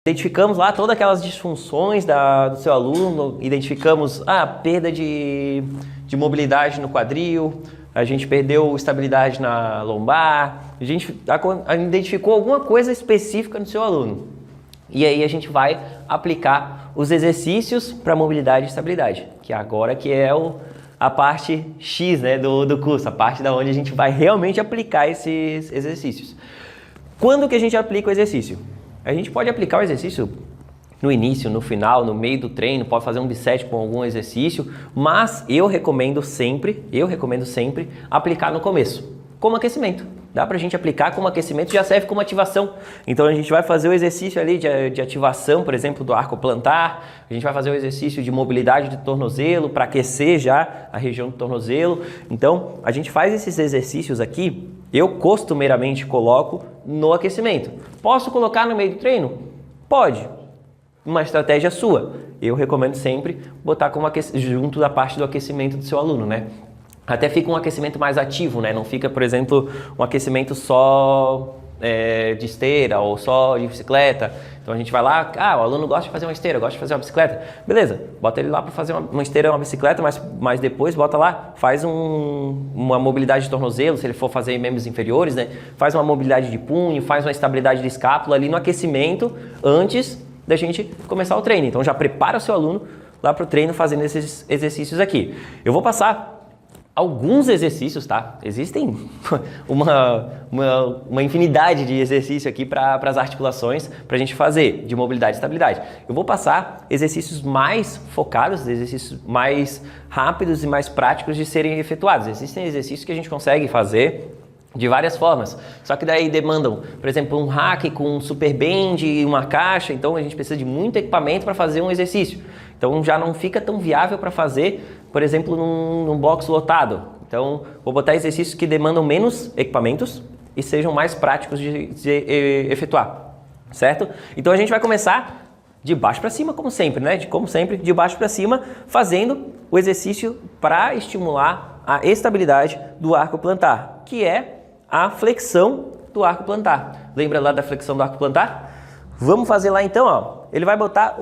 identificamos lá todas aquelas disfunções do seu aluno, identificamos a perda de mobilidade no quadril, a gente perdeu estabilidade na lombar, a gente identificou alguma coisa específica no seu aluno. E aí a gente vai aplicar os exercícios para mobilidade e estabilidade, que agora que é a parte X, né, do curso, a parte da onde a gente vai realmente aplicar esses exercícios. Quando que a gente aplica o exercício? A gente pode aplicar o exercício no início, no final, no meio do treino, pode fazer um bisete com algum exercício, mas eu recomendo sempre aplicar no começo, como aquecimento. Dá pra gente aplicar como aquecimento, já serve como ativação. Então a gente vai fazer o exercício ali de ativação, por exemplo, do arco plantar, a gente vai fazer o exercício de mobilidade do tornozelo para aquecer já a região do tornozelo. Então a gente faz esses exercícios aqui, eu costumeiramente coloco no aquecimento. Posso colocar no meio do treino? Pode. Uma estratégia sua. Eu recomendo sempre botar como junto da parte do aquecimento do seu aluno, né? Até fica um aquecimento mais ativo, né? Não fica, por exemplo, um aquecimento só de esteira ou só de bicicleta. Então a gente vai lá, o aluno gosta de fazer uma esteira, gosta de fazer uma bicicleta. Beleza, bota ele lá para fazer uma esteira ou uma bicicleta, mas depois bota lá, faz uma mobilidade de tornozelo, se ele for fazer membros inferiores, né? Faz uma mobilidade de punho, faz uma estabilidade de escápula ali no aquecimento antes da gente começar o treino. Então já prepara o seu aluno lá para o treino fazendo esses exercícios aqui. Eu vou passar alguns exercícios, tá? Existem uma infinidade de exercícios aqui para as articulações para a gente fazer de mobilidade e estabilidade. Eu vou passar exercícios mais focados, exercícios mais rápidos e mais práticos de serem efetuados. Existem exercícios que a gente consegue fazer de várias formas, só que daí demandam, por exemplo, um rack com um super bend e uma caixa, então a gente precisa de muito equipamento para fazer um exercício. Então já não fica tão viável para fazer, por exemplo, num box lotado. Então vou botar exercícios que demandam menos equipamentos e sejam mais práticos de efetuar, certo? Então a gente vai começar de baixo para cima, como sempre, né? Como sempre, de baixo para cima, fazendo o exercício para estimular a estabilidade do arco plantar, que é a flexão do arco plantar. Lembra lá da flexão do arco plantar? Vamos fazer lá então, ó. Ele vai botar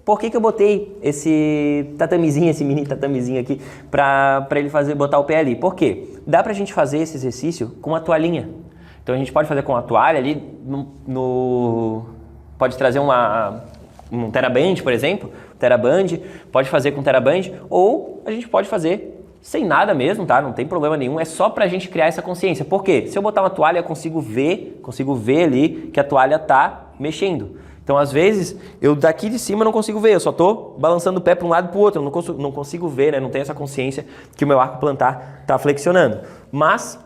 por que eu botei esse tatamezinho, esse mini tatamezinho aqui para ele botar o pé ali? Por quê? Dá pra gente fazer esse exercício com uma toalhinha. Então a gente pode fazer com a toalha ali pode trazer um TheraBand, por exemplo, TheraBand, pode fazer com TheraBand, ou a gente pode fazer sem nada mesmo, tá? Não tem problema nenhum, é só pra gente criar essa consciência. Por quê? Se eu botar uma toalha, eu consigo ver ali que a toalha tá mexendo. Então, às vezes, eu daqui de cima não consigo ver, eu só tô balançando o pé para um lado e para o outro, eu não consigo ver, né? Não tenho essa consciência que o meu arco plantar tá flexionando. Mas,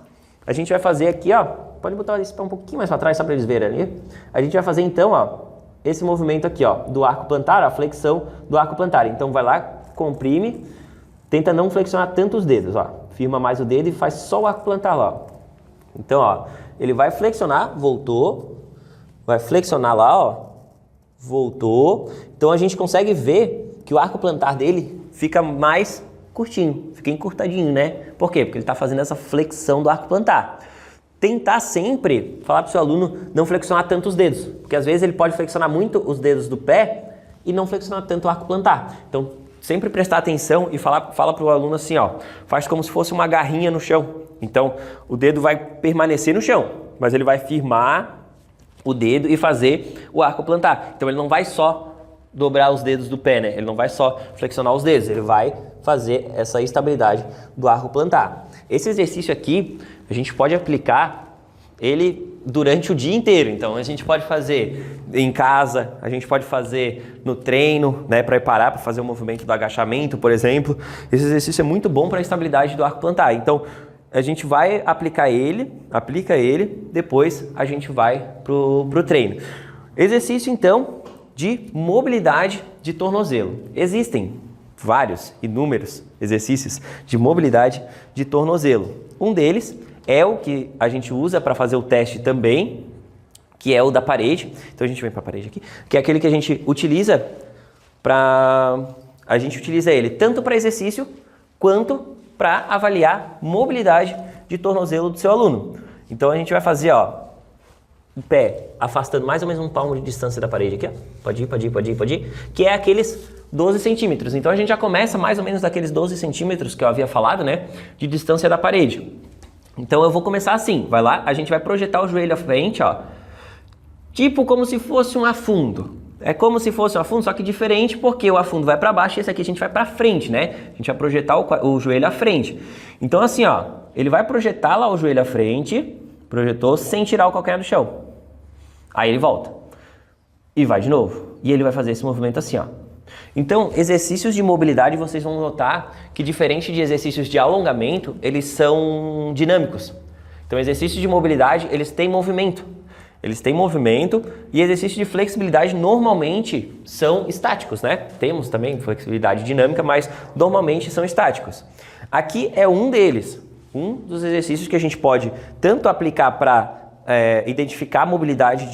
a gente vai fazer aqui, ó, pode botar esse pé um pouquinho mais para trás, só para eles verem ali. A gente vai fazer então, ó, esse movimento aqui, ó, do arco plantar, a flexão do arco plantar. Então, vai lá, comprime, tenta não flexionar tanto os dedos, ó. Firma mais o dedo e faz só o arco plantar lá, ó. Então, ó, ele vai flexionar, voltou, vai flexionar lá, ó, voltou. Então a gente consegue ver que o arco plantar dele fica mais curtinho, fica encurtadinho, né? Por quê? Porque ele está fazendo essa flexão do arco plantar. Tentar sempre falar para o seu aluno não flexionar tanto os dedos, porque às vezes ele pode flexionar muito os dedos do pé e não flexionar tanto o arco plantar. Então sempre prestar atenção e fala para o aluno assim, ó, faz como se fosse uma garrinha no chão. Então o dedo vai permanecer no chão, mas ele vai firmar o dedo e fazer o arco plantar. Então ele não vai só dobrar os dedos do pé, né? Ele não vai só flexionar os dedos, ele vai fazer essa estabilidade do arco plantar. Esse exercício aqui, a gente pode aplicar ele durante o dia inteiro. Então a gente pode fazer em casa, a gente pode fazer no treino, né, para preparar para fazer o movimento do agachamento, por exemplo. Esse exercício é muito bom para a estabilidade do arco plantar. Então a gente vai aplica ele, depois a gente vai pro treino. Exercício então de mobilidade de tornozelo. Existem inúmeros exercícios de mobilidade de tornozelo. Um deles é o que a gente usa para fazer o teste também, que é o da parede. Então a gente vem para a parede aqui, que é aquele que a gente utiliza ele tanto para exercício quanto para avaliar mobilidade de tornozelo do seu aluno. Então a gente vai fazer, ó, o pé afastando mais ou menos um palmo de distância da parede aqui, ó. Pode ir, pode ir, pode ir, pode ir. Que é aqueles 12 centímetros. Então a gente já começa mais ou menos daqueles 12 centímetros que eu havia falado, né? De distância da parede. Então eu vou começar assim. Vai lá, a gente vai projetar o joelho à frente, ó. Tipo como se fosse um afundo. É como se fosse um afundo, só que diferente, porque o afundo vai para baixo e esse aqui a gente vai para frente, né? A gente vai projetar o joelho à frente. Então assim, ó, ele vai projetar lá o joelho à frente, projetou sem tirar o calcanhar do chão. Aí ele volta e vai de novo. E ele vai fazer esse movimento assim, ó. Então, exercícios de mobilidade, vocês vão notar que diferente de exercícios de alongamento, eles são dinâmicos. Então, exercícios de mobilidade, eles têm movimento. Eles têm movimento e exercícios de flexibilidade normalmente são estáticos, né? Temos também flexibilidade dinâmica, mas normalmente são estáticos. Aqui é um deles, um dos exercícios que a gente pode tanto aplicar para identificar a mobilidade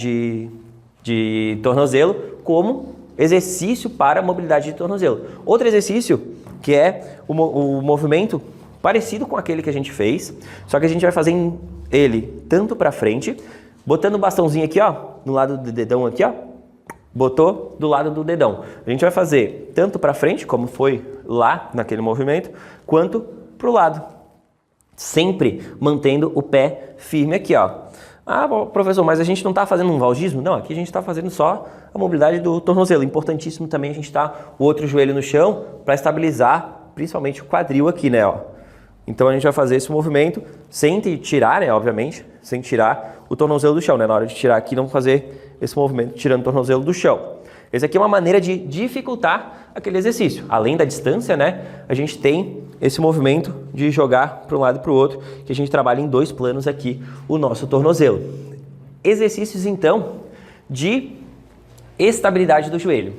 de tornozelo, como exercício para mobilidade de tornozelo. Outro exercício que é o movimento parecido com aquele que a gente fez, só que a gente vai fazer ele tanto para frente, botando o bastãozinho aqui, ó, no lado do dedão aqui, ó, botou do lado do dedão. A gente vai fazer tanto para frente, como foi lá naquele movimento, quanto para o lado. Sempre mantendo o pé firme aqui, ó. Ah, professor, mas a gente não está fazendo um valgismo? Não, aqui a gente está fazendo só a mobilidade do tornozelo. Importantíssimo também a gente estar o outro joelho no chão para estabilizar principalmente o quadril aqui, né, ó. Então a gente vai fazer esse movimento sem tirar, né, obviamente, sem tirar o tornozelo do chão, né? Na hora de tirar aqui, não fazer esse movimento tirando o tornozelo do chão. Esse aqui é uma maneira de dificultar aquele exercício. Além da distância, né, a gente tem esse movimento de jogar para um lado e para o outro, que a gente trabalha em dois planos aqui, o nosso tornozelo. Exercícios, então, de estabilidade do joelho.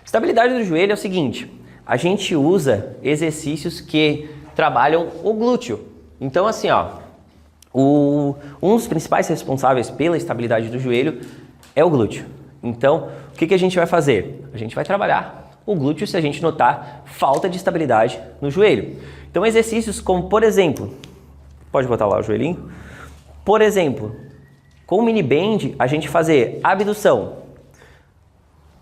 Estabilidade do joelho é o seguinte, a gente usa exercícios que trabalham o glúteo. Então, assim, ó, um dos principais responsáveis pela estabilidade do joelho é o glúteo. Então, o que a gente vai fazer? A gente vai trabalhar o glúteo se a gente notar falta de estabilidade no joelho. Então, exercícios como, por exemplo, pode botar lá o joelhinho. Por exemplo, com o mini bend, a gente fazer abdução.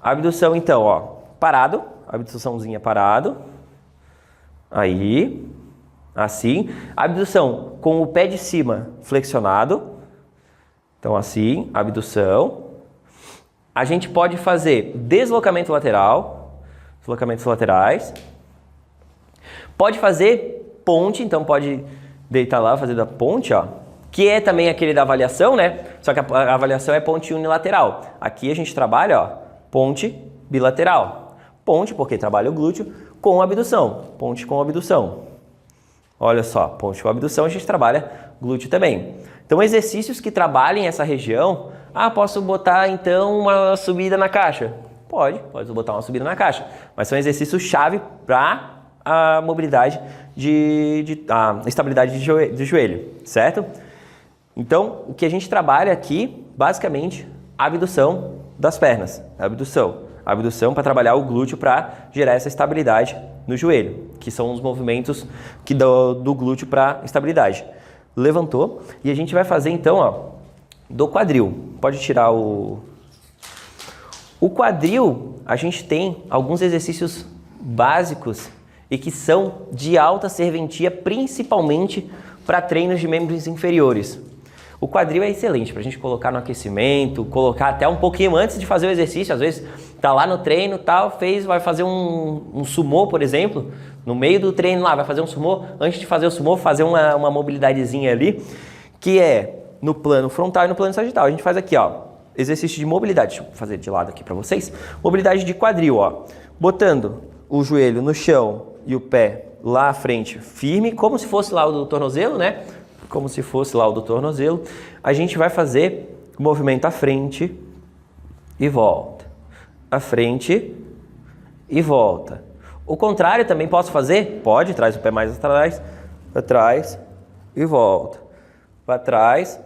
Abdução, então, ó, parado, abduçãozinha parado. Aí, assim. Abdução com o pé de cima flexionado. Então, assim, abdução. A gente pode fazer deslocamento lateral, deslocamentos laterais. Pode fazer ponte, então pode deitar lá, fazer da ponte, ó. Que é também aquele da avaliação, né? Só que a avaliação é ponte unilateral. Aqui a gente trabalha, ó, ponte bilateral. Ponte, porque trabalha o glúteo, com abdução. Ponte com abdução. Olha só, ponte com abdução, a gente trabalha glúteo também. Então, exercícios que trabalhem essa região. Ah, posso botar então uma subida na caixa? Pode botar uma subida na caixa. Mas são exercícios chave para a mobilidade a estabilidade do joelho, certo? Então, o que a gente trabalha aqui, basicamente, abdução das pernas. Abdução para trabalhar o glúteo para gerar essa estabilidade no joelho, que são os movimentos do glúteo para estabilidade. Levantou e a gente vai fazer então, ó, do quadril. Pode tirar o quadril. A gente tem alguns exercícios básicos e que são de alta serventia, principalmente para treinos de membros inferiores. O quadril é excelente para a gente colocar no aquecimento, colocar até um pouquinho antes de fazer o exercício. Às vezes tá lá no treino, tal, vai fazer um sumô, por exemplo, no meio do treino lá, vai fazer um sumô, antes de fazer o sumô, fazer uma mobilidadezinha ali, que é no plano frontal e no plano sagital. A gente faz aqui, ó, exercício de mobilidade. Deixa eu fazer de lado aqui para vocês. Mobilidade de quadril, ó, botando o joelho no chão e o pé lá à frente, firme, como se fosse lá o do tornozelo, né? Como se fosse lá o do tornozelo. A gente vai fazer o movimento à frente e volta. À frente e volta. O contrário também posso fazer? Pode, traz o pé mais atrás, para trás e volta. Para trás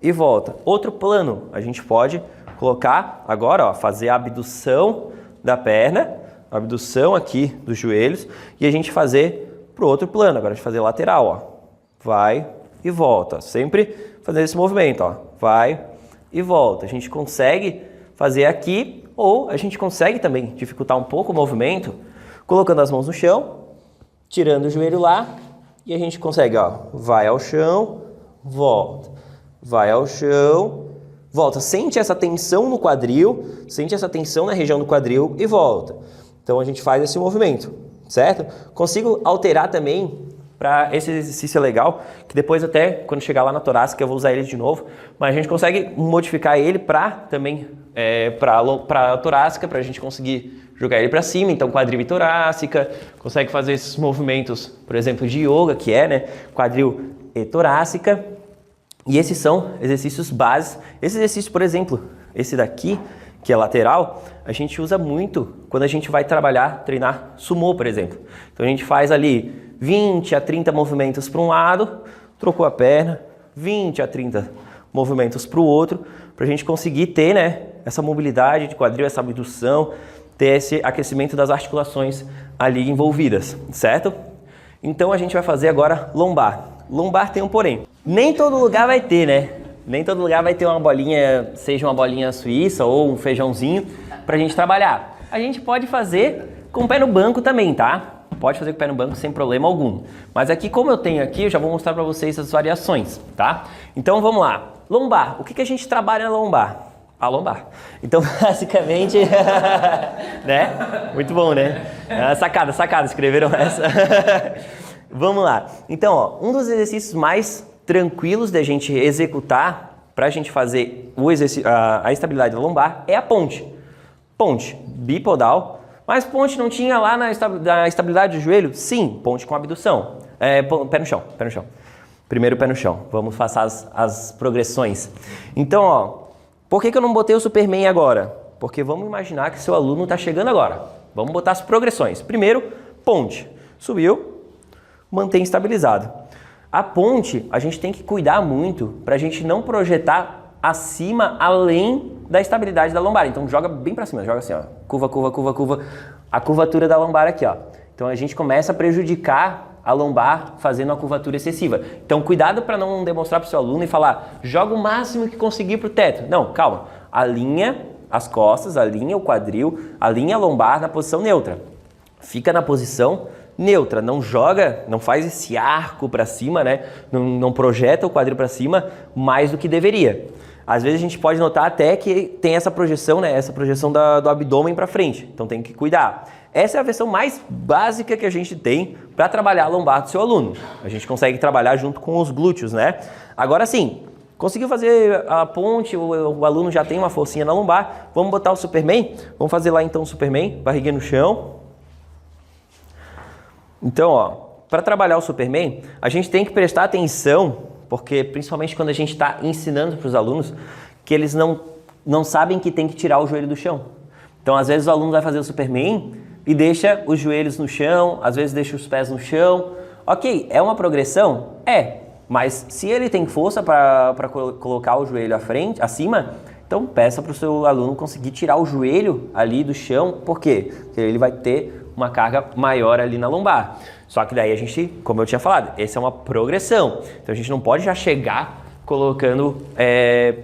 e volta. Outro plano, a gente pode colocar agora, ó, fazer a abdução da perna, abdução aqui dos joelhos, e a gente fazer para o outro plano. Agora a gente fazer lateral, ó. Vai e volta. Sempre fazendo esse movimento, ó. Vai, e volta. A gente consegue fazer aqui, ou a gente consegue também dificultar um pouco o movimento, colocando as mãos no chão, tirando o joelho lá, e a gente consegue, ó, vai ao chão, volta, vai ao chão, volta. Sente essa tensão no quadril, sente essa tensão na região do quadril e volta. Então a gente faz esse movimento, certo? Consigo alterar também para esse exercício é legal, que depois até quando chegar lá na torácica eu vou usar ele de novo, mas a gente consegue modificar ele para também para a torácica, para a gente conseguir jogar ele para cima, então quadril e torácica, consegue fazer esses movimentos, por exemplo, de yoga, que é, né, quadril e torácica, e esses são exercícios básicos. Esse exercício, por exemplo, esse daqui, que é lateral, a gente usa muito quando a gente vai treinar sumô, por exemplo. Então a gente faz ali 20 a 30 movimentos para um lado, trocou a perna, 20 a 30 movimentos para o outro, para a gente conseguir ter, né, essa mobilidade de quadril, essa abdução, ter esse aquecimento das articulações ali envolvidas, certo? Então a gente vai fazer agora lombar. Lombar tem um porém. Nem todo lugar vai ter, né? Nem todo lugar vai ter uma bolinha, seja uma bolinha suíça ou um feijãozinho pra gente trabalhar. A gente pode fazer com o pé no banco também, tá? Pode fazer com o pé no banco sem problema algum. Mas aqui, como eu tenho aqui, eu já vou mostrar pra vocês as variações, tá? Então vamos lá. Lombar. O que a gente trabalha na lombar? A lombar. Então, basicamente, né? Muito bom, né? Sacada, escreveram essa. Vamos lá. Então, ó, um dos exercícios mais tranquilos da gente executar para a gente fazer a estabilidade da lombar é a ponte. Ponte bipodal, mas ponte não tinha lá na estabilidade do joelho? Sim, ponte com abdução. Pé no chão, pé no chão. Primeiro pé no chão. Vamos fazer as progressões. Então, ó, por que eu não botei o Superman agora? Porque vamos imaginar que seu aluno está chegando agora. Vamos botar as progressões. Primeiro, ponte. Subiu, mantém estabilizado. A ponte, a gente tem que cuidar muito para a gente não projetar acima, além da estabilidade da lombar. Então joga bem para cima, joga assim, ó, curva, curva, curva, curva, a curvatura da lombar aqui, ó. Então a gente começa a prejudicar a lombar fazendo uma curvatura excessiva. Então cuidado para não demonstrar para o seu aluno e falar, joga o máximo que conseguir para o teto. Não, calma, alinha as costas, alinha o quadril, alinha a lombar na posição neutra. Fica na posição neutra, não joga, não faz esse arco para cima, né? Não projeta o quadril para cima mais do que deveria. Às vezes a gente pode notar até que tem essa projeção, né? Essa projeção do abdômen para frente, então tem que cuidar. Essa é a versão mais básica que a gente tem para trabalhar a lombar do seu aluno. A gente consegue trabalhar junto com os glúteos, né? Agora sim, conseguiu fazer a ponte, o aluno já tem uma forcinha na lombar, vamos botar o Superman? Vamos fazer lá então o Superman, barriguinha no chão. Então, ó, para trabalhar o Superman, a gente tem que prestar atenção, porque principalmente quando a gente está ensinando para os alunos, que eles não sabem que tem que tirar o joelho do chão. Então, às vezes o aluno vai fazer o Superman e deixa os joelhos no chão, às vezes deixa os pés no chão. Ok, é uma progressão? É, mas se ele tem força para colocar o joelho à frente, acima, então peça para o seu aluno conseguir tirar o joelho ali do chão. Por quê? Porque ele vai ter uma carga maior ali na lombar. Só que daí a gente, como eu tinha falado, essa é uma progressão. Então a gente não pode já chegar colocando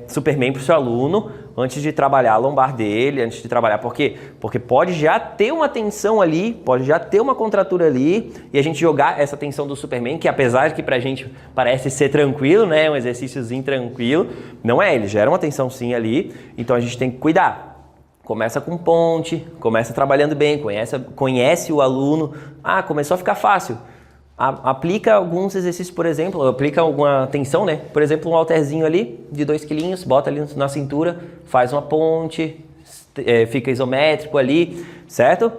Superman para o seu aluno antes de trabalhar a lombar dele, antes de trabalhar. Por quê? Porque pode já ter uma tensão ali, pode já ter uma contratura ali, e a gente jogar essa tensão do Superman, que apesar de que pra gente parece ser tranquilo, né, um exercíciozinho tranquilo, não é, ele gera uma tensão sim ali, então a gente tem que cuidar. Começa com ponte, começa trabalhando bem, conhece o aluno. Ah, começou a ficar fácil. Aplica alguns exercícios, por exemplo, aplica alguma tensão, né? Por exemplo, um halterzinho ali de 2 quilinhos, bota ali na cintura, faz uma ponte, fica isométrico ali, certo?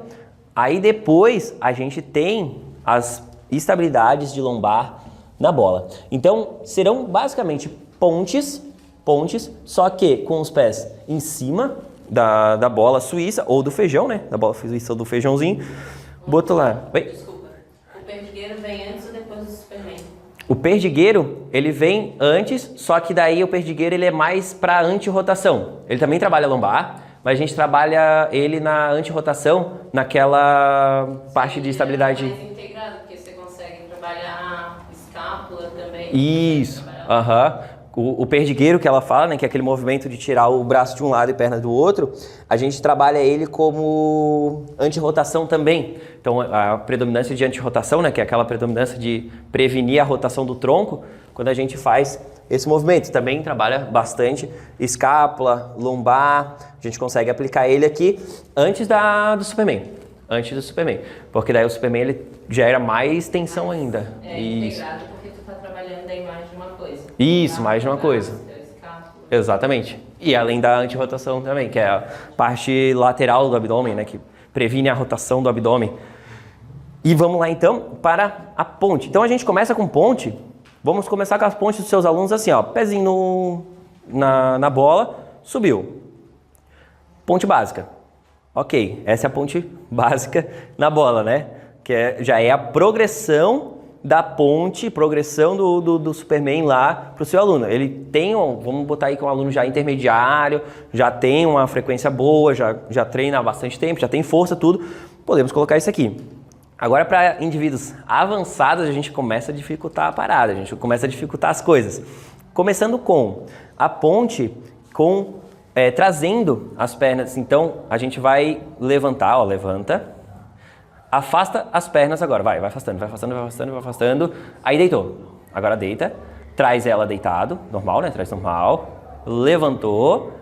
Aí depois a gente tem as estabilidades de lombar na bola. Então serão basicamente pontes, só que com os pés em cima da bola suíça ou do feijão, né? Da bola suíça ou do feijãozinho. Botou lá. Oi? Desculpa. O perdigueiro vem antes ou depois do Superman? O perdigueiro, ele vem antes, só que daí o perdigueiro ele é mais para anti-rotação. Ele também trabalha lombar, mas a gente trabalha ele na anti-rotação, naquela parte de estabilidade. É mais integrado, porque você consegue trabalhar escápula também. Isso. Aham. O perdigueiro que ela fala, né, que é aquele movimento de tirar o braço de um lado e perna do outro, a gente trabalha ele como antirrotação também. Então, a predominância de antirrotação, né, que é aquela predominância de prevenir a rotação do tronco, quando a gente faz esse movimento. Também trabalha bastante escápula, lombar, a gente consegue aplicar ele aqui antes do Superman. Antes do Superman. Porque daí o Superman ele gera mais tensão ainda. É integrado porque tu tá trabalhando daí mais de uma coisa. Isso, mais de uma coisa. Escápula. Exatamente. E além da antirrotação também, que é a parte lateral do abdômen, né, que previne a rotação do abdômen. E vamos lá então para a ponte. Então a gente começa com ponte. Vamos começar com as pontes dos seus alunos assim, ó, pezinho na bola, subiu. Ponte básica. Ok, essa é a ponte básica na bola, né? Que já é a progressão da ponte, progressão do Superman lá para o seu aluno. Ele tem, vamos botar aí que um aluno já intermediário, já tem uma frequência boa, já treina há bastante tempo, já tem força, tudo. Podemos colocar isso aqui. Agora, para indivíduos avançados, a gente começa a dificultar a parada, a gente começa a dificultar as coisas. Começando com a ponte, trazendo as pernas. Então, a gente vai levantar, ó, levanta, afasta as pernas agora, vai afastando, vai afastando, vai afastando, vai afastando. Aí deitou. Agora deita, traz ela deitado, normal, né? Traz normal, levantou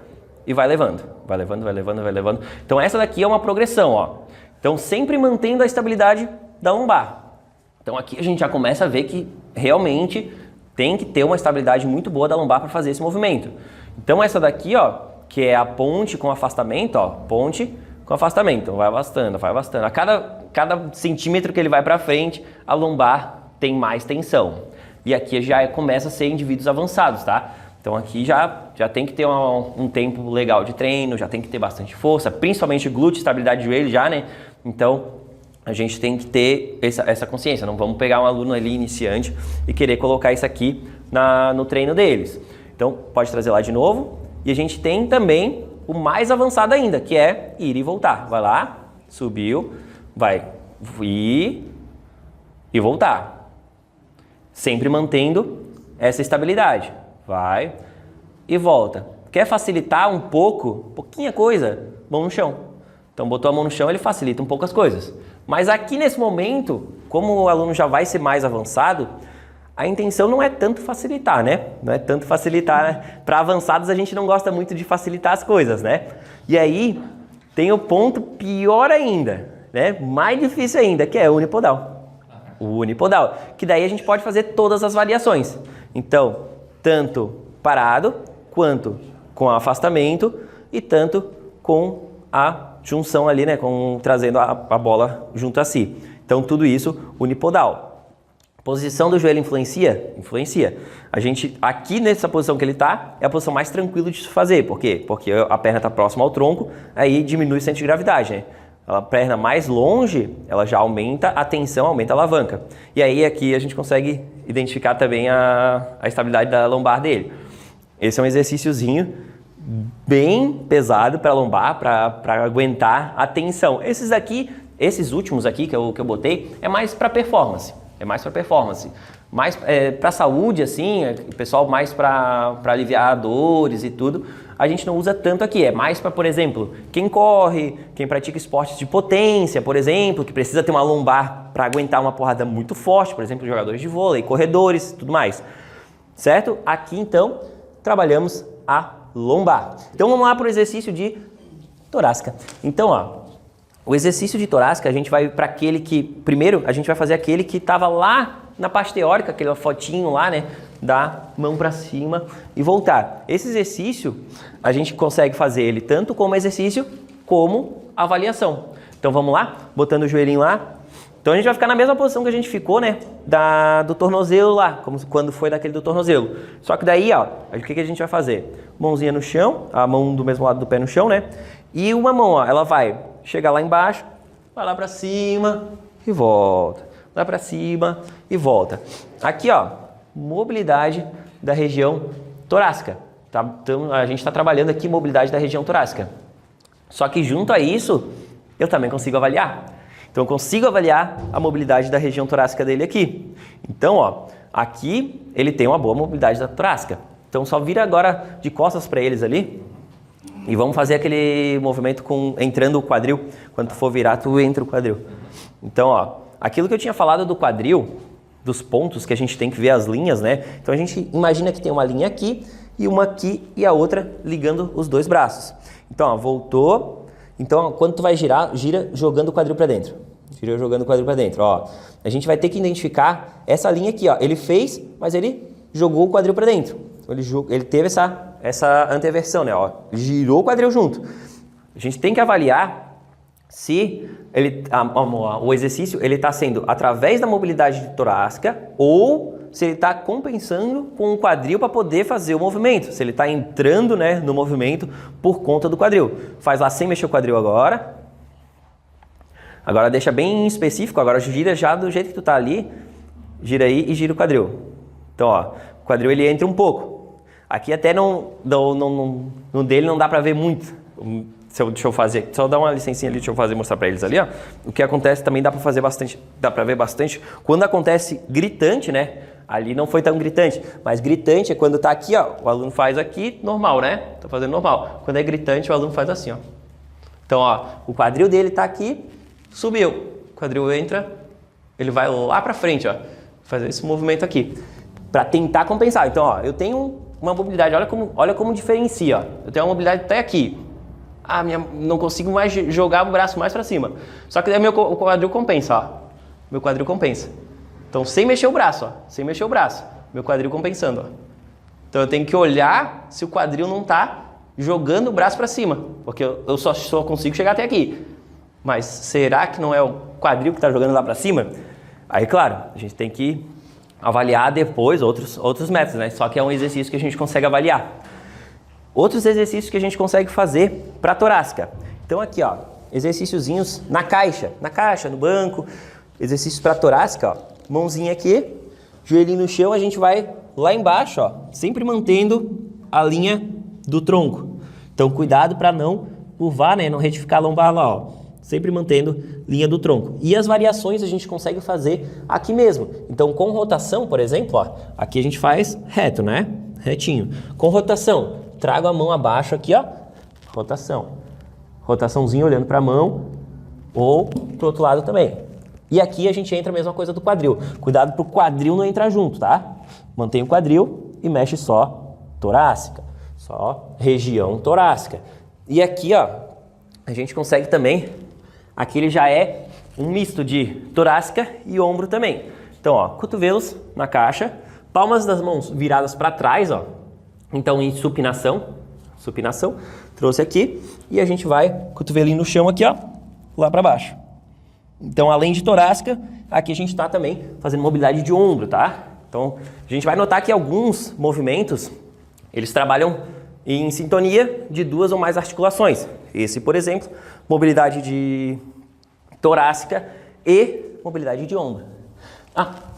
e vai levando. Vai levando, vai levando, vai levando. Então, essa daqui é uma progressão, ó. Então, sempre mantendo a estabilidade da lombar. Então, aqui a gente já começa a ver que realmente tem que ter uma estabilidade muito boa da lombar para fazer esse movimento. Então, essa daqui, ó, que é a ponte com afastamento, ó, ponte com afastamento. Vai afastando, vai afastando. A cada centímetro que ele vai para frente, a lombar tem mais tensão. E aqui já começa a ser indivíduos avançados, tá? Então aqui já tem que ter um tempo legal de treino, já tem que ter bastante força, principalmente glúteo, estabilidade de joelho já, né? Então a gente tem que ter essa consciência, não vamos pegar um aluno ali iniciante e querer colocar isso aqui no treino deles. Então pode trazer lá de novo. E a gente tem também o mais avançado ainda, que é ir e voltar. Vai lá, subiu, vai ir e voltar. Sempre mantendo essa estabilidade. Vai e volta. Quer facilitar um pouco, pouquinha coisa, mão no chão. Então botou a mão no chão, ele facilita um pouco as coisas. Mas aqui nesse momento, como o aluno já vai ser mais avançado, a intenção não é tanto facilitar, né? Não é tanto facilitar, né? Para avançados a gente não gosta muito de facilitar as coisas, né? E aí tem o ponto pior ainda, né? Mais difícil ainda, que é o unipodal. O unipodal, que daí a gente pode fazer todas as variações. Então, tanto parado, quanto com afastamento e tanto com a junção ali, né? Trazendo a bola junto a si. Então, tudo isso unipodal. Posição do joelho influencia? Influencia. A gente, aqui nessa posição que ele está, é a posição mais tranquila de se fazer. Por quê? Porque a perna está próxima ao tronco, aí diminui o centro de gravidade, né? A perna mais longe, ela já aumenta a tensão, aumenta a alavanca. E aí aqui a gente consegue identificar também a estabilidade da lombar dele. Esse é um exercíciozinho bem pesado para a lombar, para aguentar a tensão. Esses últimos aqui que eu botei, é mais para performance. É mais para performance. Mais para saúde, assim, o pessoal mais para aliviar dores e tudo, a gente não usa tanto aqui. É mais para, por exemplo, quem corre, quem pratica esportes de potência, por exemplo, que precisa ter uma lombar para aguentar uma porrada muito forte, por exemplo, jogadores de vôlei, corredores, tudo mais. Certo? Aqui, então, trabalhamos a lombar. Então, vamos lá para o exercício de torácica. Então, ó, o exercício de torácica, a gente vai para aquele que... Primeiro, a gente vai fazer aquele que estava lá na parte teórica, aquele fotinho lá, né? Da mão para cima e voltar. Esse exercício, a gente consegue fazer ele tanto como exercício, como avaliação. Então, vamos lá? Botando o joelhinho lá. Então, a gente vai ficar na mesma posição que a gente ficou, né? Do tornozelo lá, como quando foi daquele do tornozelo. Só que daí, ó, o que a gente vai fazer? Mãozinha no chão, a mão do mesmo lado do pé no chão, né? E uma mão, ó, ela vai chegar lá embaixo, vai lá para cima e volta. Lá para cima e volta. Aqui, ó, mobilidade da região torácica. Tá? Então, a gente está trabalhando aqui mobilidade da região torácica. Só que junto a isso, eu também consigo avaliar. Então, eu consigo avaliar a mobilidade da região torácica dele aqui. Então, ó, aqui ele tem uma boa mobilidade da torácica. Então só vira agora de costas para eles ali e vamos fazer aquele movimento entrando o quadril. Quando tu for virar, tu entra o quadril. Então, ó, aquilo que eu tinha falado do quadril, dos pontos que a gente tem que ver as linhas, né? Então a gente imagina que tem uma linha aqui e uma aqui e a outra ligando os dois braços. Então, ó, voltou. Então, quando tu vai girar, gira jogando o quadril para dentro. Gira jogando o quadril para dentro, ó. A gente vai ter que identificar essa linha aqui, ó. Ele fez, mas ele jogou o quadril para dentro. Ele teve essa anteversão, né? Ó, girou o quadril junto. A gente tem que avaliar se o exercício está sendo através da mobilidade torácica ou se ele está compensando com o quadril para poder fazer o movimento. Se ele está entrando, né, no movimento por conta do quadril. Faz lá sem mexer o quadril agora. Agora deixa bem específico. Agora gira já do jeito que tu está ali. Gira aí e gira o quadril. Então, ó, o quadril ele entra um pouco. Aqui até no dele não dá para ver muito. Deixa eu fazer, só dar uma licencinha ali, deixa eu mostrar para eles ali, ó. O que acontece também dá para fazer bastante, dá para ver bastante. Quando acontece gritante, né? Ali não foi tão gritante, mas gritante é quando tá aqui, ó. O aluno faz aqui, normal, né? Tá fazendo normal. Quando é gritante, o aluno faz assim, ó. Então, ó, o quadril dele tá aqui, subiu. O quadril entra, ele vai lá para frente, ó. Fazer esse movimento aqui, para tentar compensar. Então, ó, eu tenho uma mobilidade, olha como diferencia, ó. Eu tenho uma mobilidade até aqui. Não consigo mais jogar o braço mais para cima. Só que daí o quadril compensa, ó. Meu quadril compensa. Então, sem mexer o braço, ó. Sem mexer o braço. Meu quadril compensando, ó. Então, eu tenho que olhar se o quadril não tá jogando o braço para cima. Porque eu só consigo chegar até aqui. Mas será que não é o quadril que tá jogando lá para cima? Aí, claro, a gente tem que avaliar depois outros métodos, né? Só que é um exercício que a gente consegue avaliar. Outros exercícios que a gente consegue fazer para torácica. Então aqui, ó, exercíciozinhos na caixa, no banco, exercícios para torácica, ó. Mãozinha aqui, joelhinho no chão, a gente vai lá embaixo, ó, sempre mantendo a linha do tronco. Então cuidado para não curvar, né, não retificar a lombar lá, ó. Sempre mantendo linha do tronco. E as variações a gente consegue fazer aqui mesmo. Então com rotação, por exemplo, ó, aqui a gente faz reto, né? Retinho. Com rotação, trago a mão abaixo aqui, ó. Rotação. Rotaçãozinha olhando para a mão ou pro outro lado também. E aqui a gente entra a mesma coisa do quadril. Cuidado pro quadril não entrar junto, tá? Mantém o quadril e mexe só torácica. Só região torácica. E aqui, ó, a gente consegue também. Aqui ele já é um misto de torácica e ombro também. Então, ó, cotovelos na caixa, palmas das mãos viradas para trás, ó. Então, em supinação, trouxe aqui e a gente vai cotovelinho no chão aqui, ó, lá para baixo. Então, além de torácica, aqui a gente está também fazendo mobilidade de ombro, tá? Então, a gente vai notar que alguns movimentos, eles trabalham em sintonia de duas ou mais articulações. Esse, por exemplo, mobilidade de torácica e mobilidade de ombro.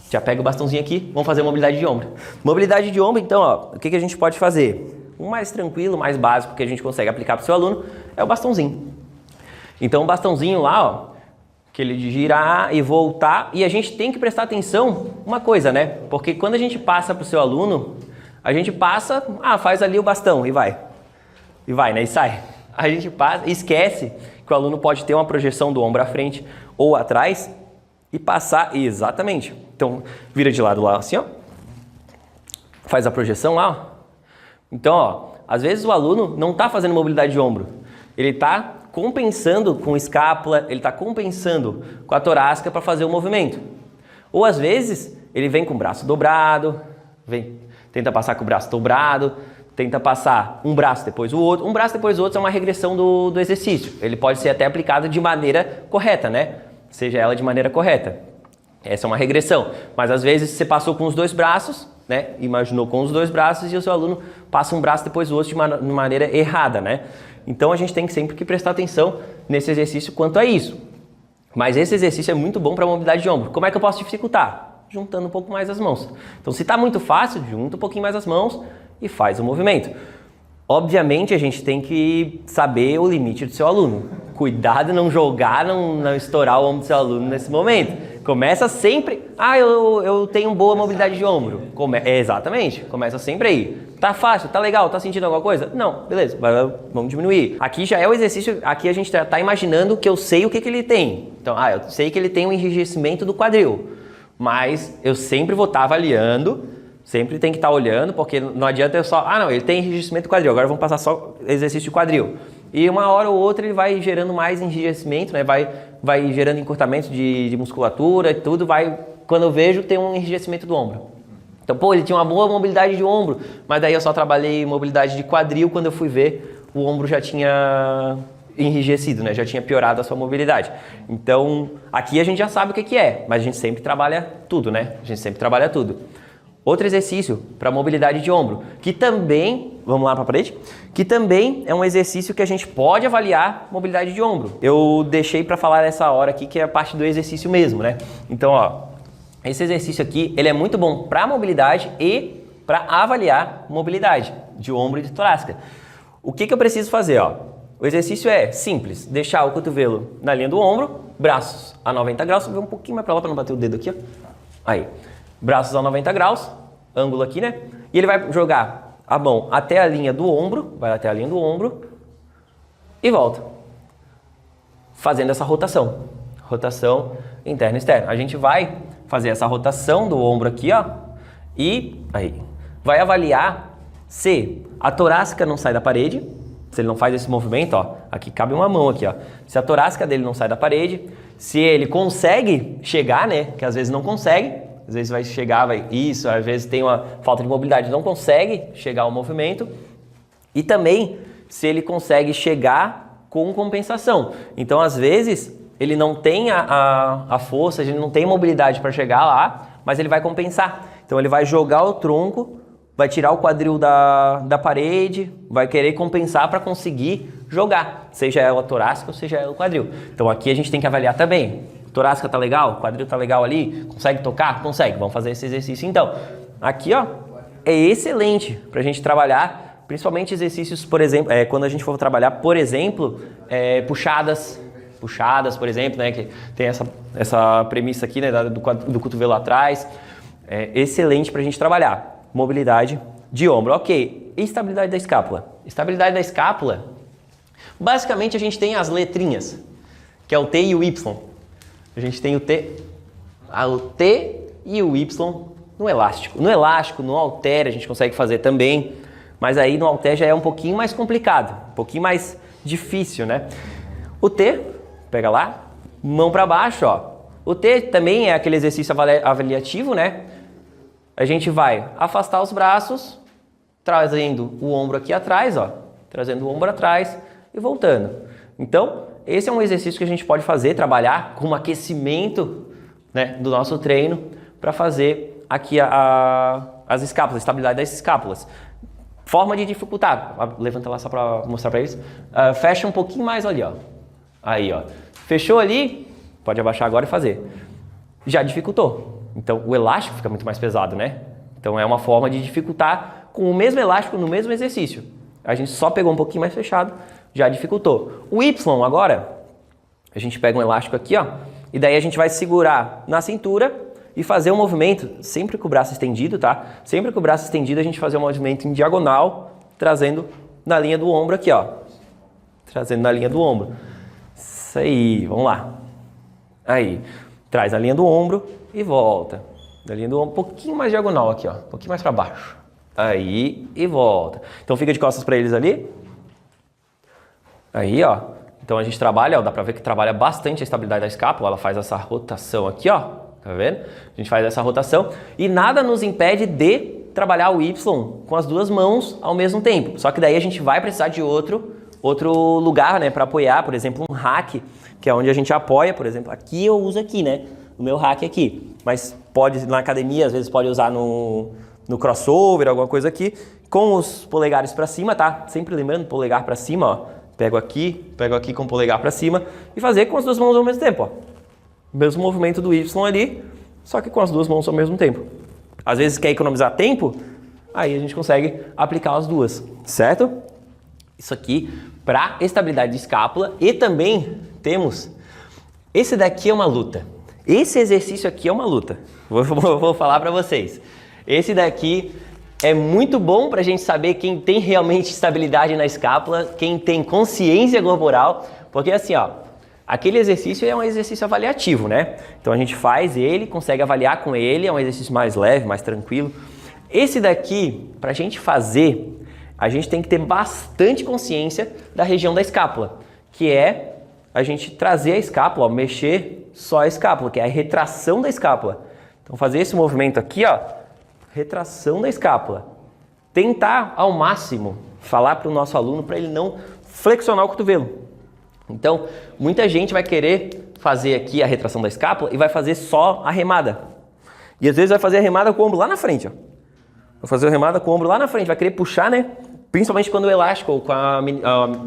Já pega o bastãozinho aqui, vamos fazer mobilidade de ombro. Mobilidade de ombro, então, ó, o que a gente pode fazer? O mais tranquilo, mais básico que a gente consegue aplicar para o seu aluno é o bastãozinho. Então, o bastãozinho lá, ó, que ele de girar e voltar, e a gente tem que prestar atenção uma coisa, né? Porque quando a gente passa para o seu aluno, a gente passa, faz ali o bastão e vai. E vai, né? E sai. A gente passa, esquece que o aluno pode ter uma projeção do ombro à frente ou atrás e passar, exatamente. Então, vira de lado lá assim, ó. Faz a projeção lá, ó. Então, ó, às vezes o aluno não está fazendo mobilidade de ombro. Ele está compensando com escápula, ele está compensando com a torácica para fazer o movimento. Ou às vezes ele vem com o braço dobrado, tenta passar com o braço dobrado, tenta passar um braço depois o outro. Um braço depois o outro é uma regressão do exercício. Ele pode ser até aplicado de maneira correta, né? Seja ela de maneira correta. Essa é uma regressão. Mas às vezes você passou com os dois braços, né? Imaginou com os dois braços e o seu aluno passa um braço depois o outro de maneira errada, né? Então a gente tem sempre que prestar atenção nesse exercício quanto a isso. Mas esse exercício é muito bom para a mobilidade de ombro. Como é que eu posso dificultar? Juntando um pouco mais as mãos. Então se está muito fácil, junta um pouquinho mais as mãos e faz o movimento. Obviamente a gente tem que saber o limite do seu aluno. Cuidado, não jogar, não estourar o ombro do seu aluno nesse momento. Começa sempre, eu tenho boa mobilidade de ombro. Exatamente, começa sempre aí. Tá fácil, tá legal, tá sentindo alguma coisa? Não, beleza, vamos diminuir. Aqui já é o exercício, aqui a gente tá imaginando que eu sei o que ele tem. Então, eu sei que ele tem um enrijecimento do quadril, mas eu sempre vou estar avaliando, sempre tem que estar olhando, porque não adianta eu só, não, ele tem enrijecimento do quadril, agora vamos passar só exercício de quadril. E uma hora ou outra ele vai gerando mais enrijecimento, né? Vai gerando encurtamento de musculatura e tudo, quando eu vejo, tem um enrijecimento do ombro. Então, ele tinha uma boa mobilidade de ombro, mas daí eu só trabalhei mobilidade de quadril, quando eu fui ver, o ombro já tinha enrijecido, né? Já tinha piorado a sua mobilidade. Então, aqui a gente já sabe o que é, mas a gente sempre trabalha tudo, né? A gente sempre trabalha tudo. Outro exercício para mobilidade de ombro, que também, vamos lá para a parede, que também é um exercício que a gente pode avaliar mobilidade de ombro. Eu deixei para falar nessa hora aqui, que é a parte do exercício mesmo, né? Então, esse exercício aqui, ele é muito bom para mobilidade e para avaliar mobilidade de ombro e de torácica. O que eu preciso fazer, O exercício é simples, deixar o cotovelo na linha do ombro, braços a 90 graus, vou ver um pouquinho mais para lá para não bater o dedo aqui, Aí, braços a 90 graus, ângulo aqui, né? E ele vai jogar a mão até a linha do ombro, vai até a linha do ombro e volta. Fazendo essa rotação interna e externa. A gente vai fazer essa rotação do ombro aqui, e aí vai avaliar se a torácica não sai da parede, se ele não faz esse movimento, aqui cabe uma mão aqui, se a torácica dele não sai da parede, se ele consegue chegar, né, que às vezes não consegue, às vezes vai chegar, às vezes tem uma falta de mobilidade, não consegue chegar ao movimento, e também se ele consegue chegar com compensação. Então, às vezes, ele não tem a força, ele não tem mobilidade para chegar lá, mas ele vai compensar. Então ele vai jogar o tronco, vai tirar o quadril da parede, vai querer compensar para conseguir jogar, seja ela torácica ou seja ela o quadril. Então aqui a gente tem que avaliar também. Torácica tá legal, quadril tá legal ali, consegue tocar? Consegue, vamos fazer esse exercício então. Aqui é excelente para a gente trabalhar, principalmente exercícios, por exemplo, quando a gente for trabalhar, por exemplo, puxadas, por exemplo, né, que tem essa premissa aqui, né, do cotovelo atrás, é excelente para a gente trabalhar. Mobilidade de ombro, ok. E estabilidade da escápula? Estabilidade da escápula, basicamente a gente tem as letrinhas, que é o T e o Y. A gente tem o T e o Y no elástico. No elástico, no halter a gente consegue fazer também, mas aí no halter já é um pouquinho mais complicado, um pouquinho mais difícil, né? O T, pega lá, mão para baixo, O T também é aquele exercício avaliativo, né? A gente vai afastar os braços, trazendo o ombro aqui atrás, trazendo o ombro atrás e voltando. Então, esse é um exercício que a gente pode fazer, trabalhar com um aquecimento, né, do nosso treino para fazer aqui as escápulas, a estabilidade das escápulas. Forma de dificultar, levanta lá só para mostrar para eles, fecha um pouquinho mais ali, Aí, fechou ali, pode abaixar agora e fazer. Já dificultou. Então, o elástico fica muito mais pesado, né? Então, é uma forma de dificultar com o mesmo elástico no mesmo exercício. A gente só pegou um pouquinho mais fechado, já dificultou. O Y agora, a gente pega um elástico aqui, e daí a gente vai segurar na cintura e fazer um movimento, sempre com o braço estendido, tá? Sempre com o braço estendido, a gente fazer um movimento em diagonal, trazendo na linha do ombro aqui, Trazendo na linha do ombro. Isso aí, vamos lá. Aí, traz a linha do ombro e volta. Da linha do ombro, um pouquinho mais diagonal aqui, um pouquinho mais para baixo. Aí e volta. Então fica de costas para eles ali. Aí, Então a gente trabalha, dá para ver que trabalha bastante a estabilidade da escápula. Ela faz essa rotação aqui, Tá vendo? A gente faz essa rotação e nada nos impede de trabalhar o Y com as duas mãos ao mesmo tempo. Só que daí a gente vai precisar de outro lugar, né, para apoiar, por exemplo, um rack, que é onde a gente apoia, por exemplo, aqui eu uso aqui, né, o meu rack aqui, mas pode na academia, às vezes pode usar no crossover, alguma coisa aqui, com os polegares para cima, tá? Sempre lembrando, polegar para cima, pego aqui com o polegar para cima e fazer com as duas mãos ao mesmo tempo, Mesmo movimento do Y ali, só que com as duas mãos ao mesmo tempo. Às vezes quer economizar tempo, aí a gente consegue aplicar as duas, certo? Isso aqui para estabilidade de escápula e também temos, esse daqui é uma luta. Esse exercício aqui é uma luta. Vou falar para vocês. Esse daqui é muito bom para a gente saber quem tem realmente estabilidade na escápula, quem tem consciência corporal, porque assim, ó, aquele exercício é um exercício avaliativo, né? Então a gente faz ele, consegue avaliar com ele, é um exercício mais leve, mais tranquilo. Esse daqui, para a gente fazer, a gente tem que ter bastante consciência da região da escápula, que é a gente trazer a escápula, ó, mexer só a escápula, que é a retração da escápula. Então fazer esse movimento aqui, ó, retração da escápula. Tentar ao máximo falar para o nosso aluno para ele não flexionar o cotovelo. Então, muita gente vai querer fazer aqui a retração da escápula e vai fazer só a remada. E às vezes vai fazer a remada com o ombro lá na frente, ó. Vai fazer a remada com o ombro lá na frente, vai querer puxar, né? Principalmente quando o elástico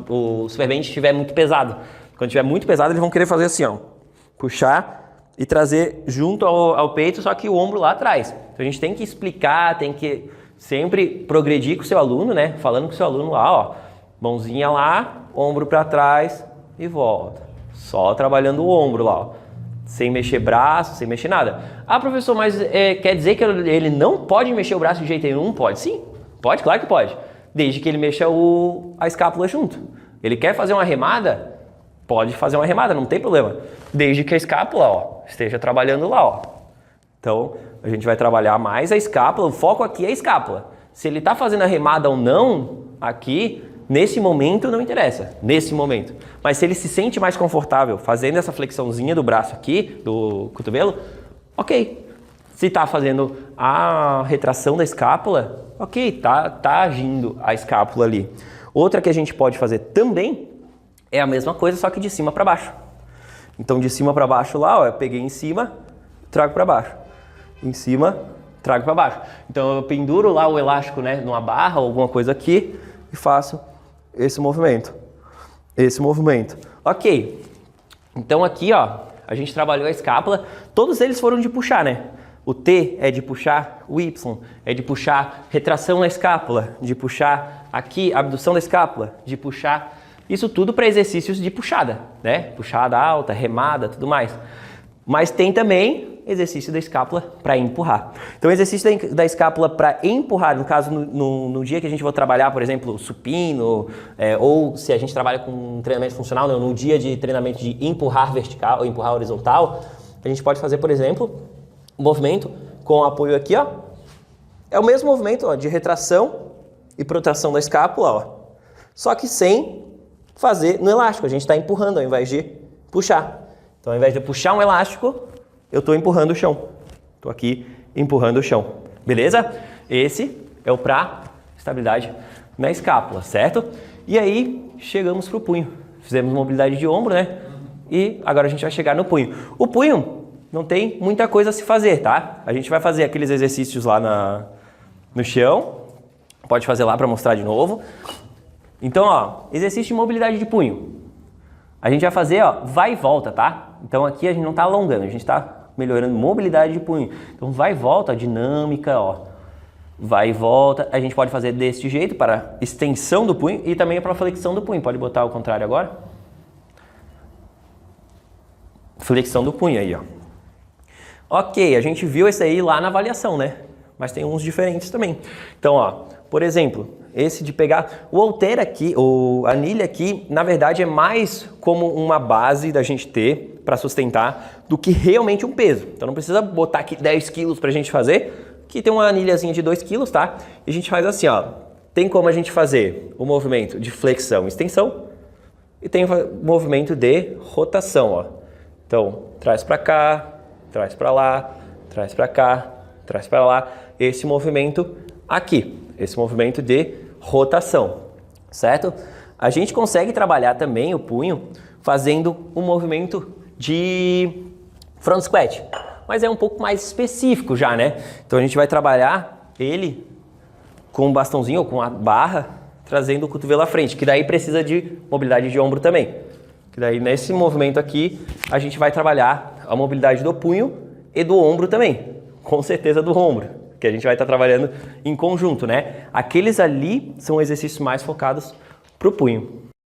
ou o superband estiver muito pesado. Quando estiver muito pesado, eles vão querer fazer assim, ó. Puxar e trazer junto ao peito, só que o ombro lá atrás. Então a gente tem que explicar, tem que sempre progredir com o seu aluno, né? Falando com o seu aluno lá, ó. Mãozinha lá, ombro para trás e volta. Só trabalhando o ombro lá, ó. Sem mexer braço, sem mexer nada. Ah, professor, mas quer dizer que ele não pode mexer o braço de jeito nenhum? Pode sim, pode, claro que pode. Desde que ele mexa a escápula junto. Ele quer fazer uma remada? Pode fazer uma remada, não tem problema. Desde que a escápula, ó, esteja trabalhando lá, ó. Então, a gente vai trabalhar mais a escápula, o foco aqui é a escápula. Se ele está fazendo a remada ou não, aqui, nesse momento não interessa, nesse momento. Mas se ele se sente mais confortável fazendo essa flexãozinha do braço aqui, do cotovelo, ok. Se está fazendo a retração da escápula, ok, tá agindo a escápula ali. Outra que a gente pode fazer também é a mesma coisa, só que de cima para baixo. Então de cima para baixo lá, ó, eu peguei em cima, trago para baixo. Em cima, trago para baixo. Então eu penduro lá o elástico, né, numa barra ou alguma coisa aqui e faço esse movimento. Esse movimento. Ok. Então aqui, ó, a gente trabalhou a escápula. Todos eles foram de puxar, né? O T é de puxar, o Y é de puxar retração na escápula, de puxar aqui abdução da escápula, de puxar. Isso tudo para exercícios de puxada, né? Puxada alta, remada, tudo mais. Mas tem também exercício da escápula para empurrar. Então, o exercício da escápula para empurrar, no caso, no dia que a gente vai trabalhar, por exemplo, supino, ou se a gente trabalha com treinamento funcional, no dia de treinamento de empurrar vertical ou empurrar horizontal, a gente pode fazer, por exemplo, um movimento com apoio aqui, ó. É o mesmo movimento, ó, de retração e protração da escápula, ó. Só que sem fazer no elástico. A gente está empurrando ao invés de puxar. Então, ao invés de puxar um elástico, eu estou empurrando o chão. Estou aqui empurrando o chão. Beleza? Esse é o para estabilidade na escápula, certo? E aí, chegamos para o punho. Fizemos mobilidade de ombro, né? E agora a gente vai chegar no punho. O punho não tem muita coisa a se fazer, tá? A gente vai fazer aqueles exercícios lá no chão. Pode fazer lá para mostrar de novo. Então, ó, exercício de mobilidade de punho. A gente vai fazer, ó, vai e volta, tá? Então aqui a gente não está alongando, a gente está melhorando mobilidade de punho. Então vai e volta, a dinâmica, ó. Vai e volta. A gente pode fazer desse jeito para extensão do punho e também para flexão do punho. Pode botar o contrário agora. Flexão do punho aí, ó. Ok, a gente viu esse aí lá na avaliação, né? Mas tem uns diferentes também. Então, ó, por exemplo, esse de pegar o halter aqui, a anilha aqui, na verdade é mais como uma base da gente ter para sustentar do que realmente um peso. Então não precisa botar aqui 10 quilos para a gente fazer. Aqui tem uma anilhazinha de 2 quilos, tá? E a gente faz assim, ó. Tem como a gente fazer o movimento de flexão e extensão e tem o movimento de rotação, ó. Então, traz para cá, traz para lá, traz para cá, traz para lá. Esse movimento aqui. Esse movimento de rotação, certo? A gente consegue trabalhar também o punho fazendo um movimento de front squat, mas é um pouco mais específico já, né? Então a gente vai trabalhar ele com um bastãozinho ou com a barra, trazendo o cotovelo à frente, que daí precisa de mobilidade de ombro também. Que daí nesse movimento aqui a gente vai trabalhar a mobilidade do punho e do ombro também, com certeza do ombro. Que a gente vai estar trabalhando em conjunto, né? Aqueles ali são exercícios mais focados para o punho.